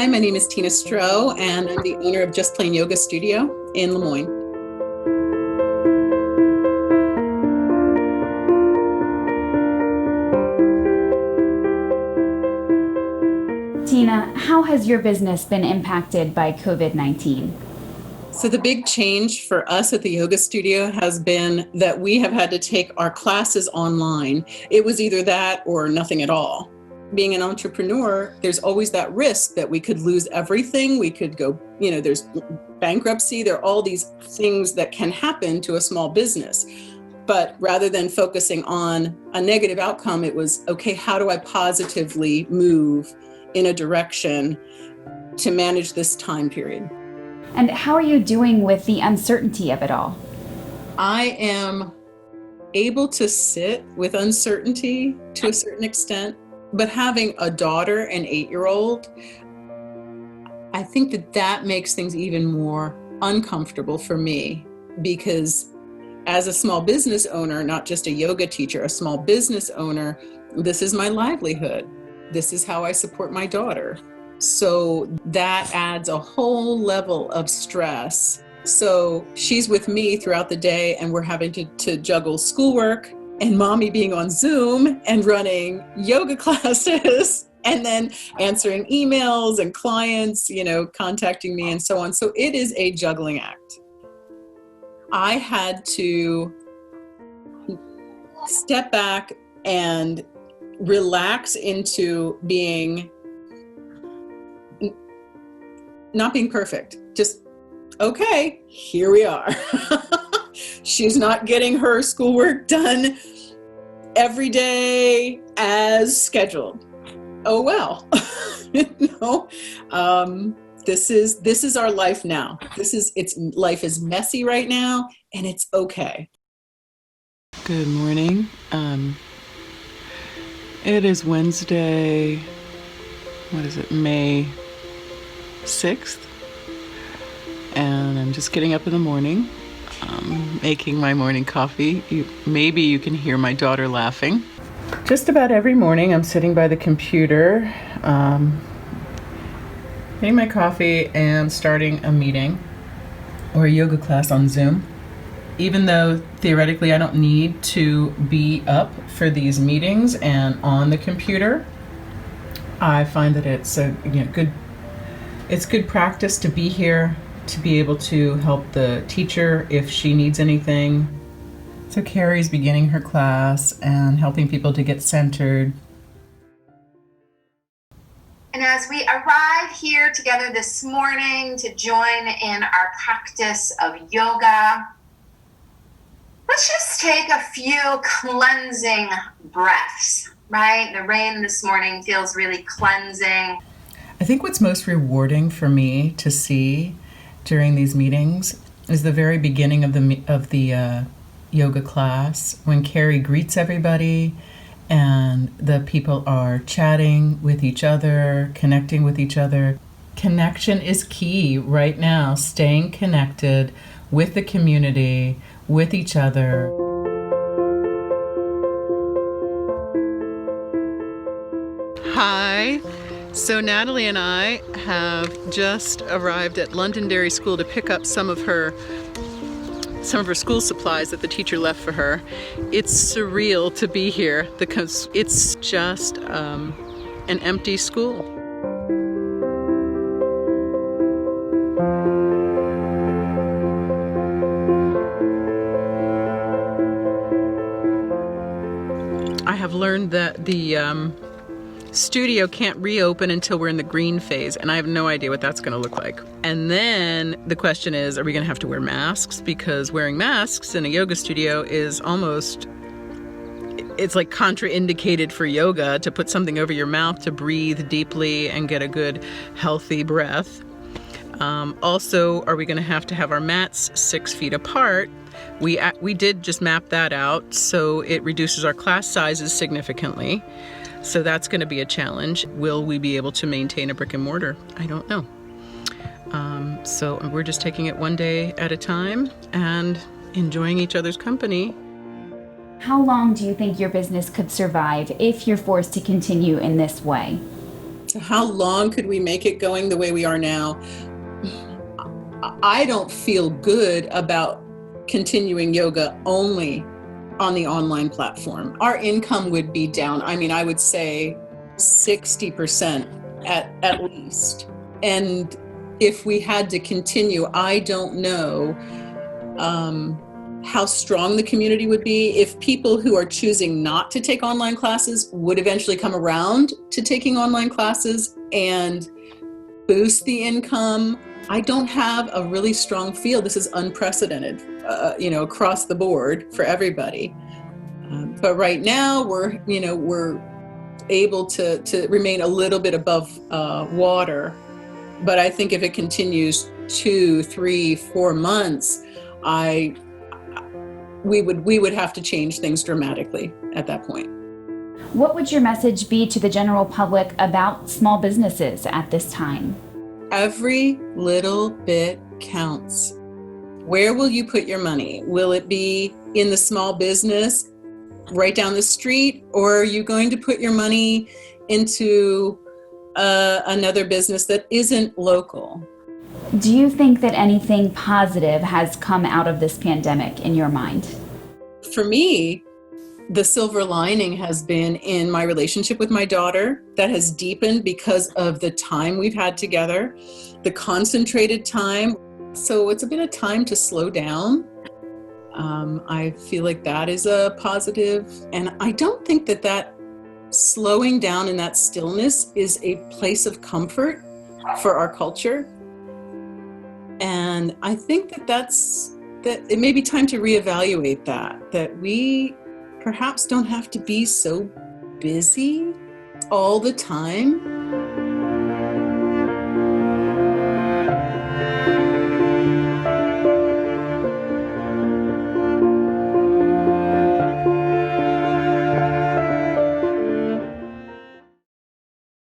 Hi, my name is Tina Stroh, and I'm the owner of Just Plain Yoga Studio in Lemoyne. Tina, how has your business been impacted by COVID-19? So the big change for us at the yoga studio has been that we have had to take our classes online. It was either that or nothing at all. Being an entrepreneur, there's always that risk that we could lose everything. We could go, there's bankruptcy. There are all these things that can happen to a small business. But rather than focusing on a negative outcome, it was, okay, how do I positively move in a direction to manage this time period? And how are you doing with the uncertainty of it all? I am able to sit with uncertainty to a certain extent, but having a daughter, an 8-year-old, I think that makes things even more uncomfortable for me, because as a small business owner, not just a yoga teacher, a small business owner, this is my livelihood. This is how I support my daughter. So that adds a whole level of stress. So she's with me throughout the day, and we're having to juggle schoolwork and mommy being on Zoom and running yoga classes and then answering emails and clients, contacting me and so on. So it is a juggling act. I had to step back and relax into not being perfect. Just, okay, here we are. She's not getting her schoolwork done every day as scheduled. Oh, well, this is our life now. Life is messy right now, and it's okay. Good morning. It is Wednesday, May 6th, and I'm just getting up in the morning, making my morning coffee. Maybe you can hear my daughter laughing. Just about every morning I'm sitting by the computer, getting my coffee and starting a meeting or a yoga class on Zoom. Even though theoretically I don't need to be up for these meetings and on the computer, I find that it's good practice to be here, to be able to help the teacher if she needs anything. So Carrie's beginning her class and helping people to get centered. And as we arrive here together this morning to join in our practice of yoga, let's just take a few cleansing breaths, right? The rain this morning feels really cleansing. I think what's most rewarding for me to see during these meetings is the very beginning of the yoga class, when Carrie greets everybody and the people are chatting with each other, connecting with each other. Connection is key right now, staying connected with the community, with each other. Hi. So Natalie and I have just arrived at Londonderry School to pick up some of her school supplies that the teacher left for her. It's surreal to be here because it's just an empty school. I have learned that the studio can't reopen until we're in the green phase, and I have no idea what that's going to look like. And then the question is, are we going to have to wear masks? Because wearing masks in a yoga studio is it's like contraindicated for yoga, to put something over your mouth to breathe deeply and get a good healthy breath. Also, are we going to have our mats 6 feet apart? We did just map that out, so it reduces our class sizes significantly. So that's going to be a challenge. Will we be able to maintain a brick and mortar? I don't know. So we're just taking it one day at a time and enjoying each other's company. How long do you think your business could survive if you're forced to continue in this way? So how long could we make it going the way we are now? I don't feel good about continuing yoga only on the online platform. Our income would be down. I mean, I would say 60% at least. And if we had to continue, I don't know how strong the community would be. If people who are choosing not to take online classes would eventually come around to taking online classes and boost the income. I don't have a really strong feel. This is unprecedented, across the board for everybody. But right now we're able to remain a little bit above water. But I think if it continues 2, 3, 4 months, we would have to change things dramatically at that point. What would your message be to the general public about small businesses at this time? Every little bit counts. Where will you put your money? Will it be in the small business right down the street, or are you going to put your money into another business that isn't local? Do you think that anything positive has come out of this pandemic in your mind? For me, the silver lining has been in my relationship with my daughter that has deepened because of the time we've had together, the concentrated time. So it's been a time to slow down. I feel like that is a positive. And I don't think that slowing down and that stillness is a place of comfort for our culture. And I think that it may be time to reevaluate that we perhaps don't have to be so busy all the time.